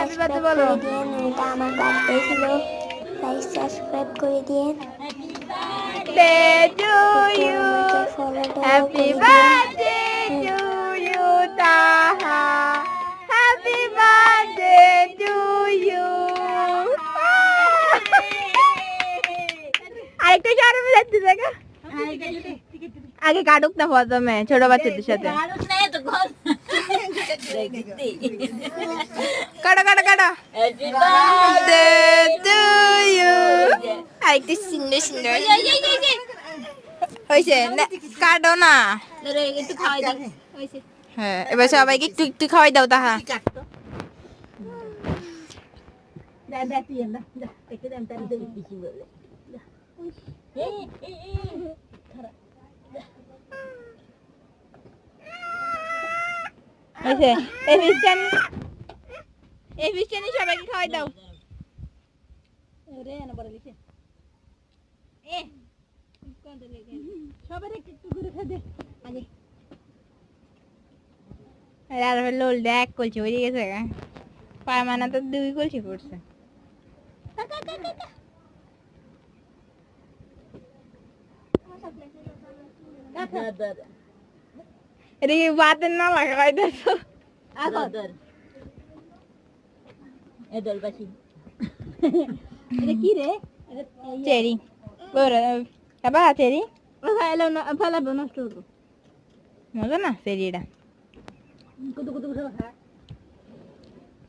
Happy birthday বলো। এটা আমার বার্থডে ছিল, লাইক সাবস্ক্রাইব করে দিন। ডে টু ইউ, আমাকে ফলো হ্যাপি করে দিন। বার্থডে টু ইউ তাহা, হ্যাপি বার্থডে টু ইউ। আরেকটা শরমে যাচ্ছে দেখা, আগে কাটুক না প্রথমে ছোট বাচ্চাদের সাথে। কাটো কাটো কাটো। আরেকটু সুন্দর সুন্দর হয়েছে, কাটো না। হ্যাঁ, এবার সবাইকে একটু একটু খাওয়াই দাও তাহা। হয়েছে, এই বিস্টানি সবাইকে খাওয়াই দাও। লোল দেখ কলছি হয়ে গেছে, পায়মানা তো 2 কলছি পড়ছে। এটা কি বাতের না লাগাই দেখো। কি রে? চেরি বাবা, চেরি ফেলাবো নষ্ট হতো। মজা না চেরিটা। কত কত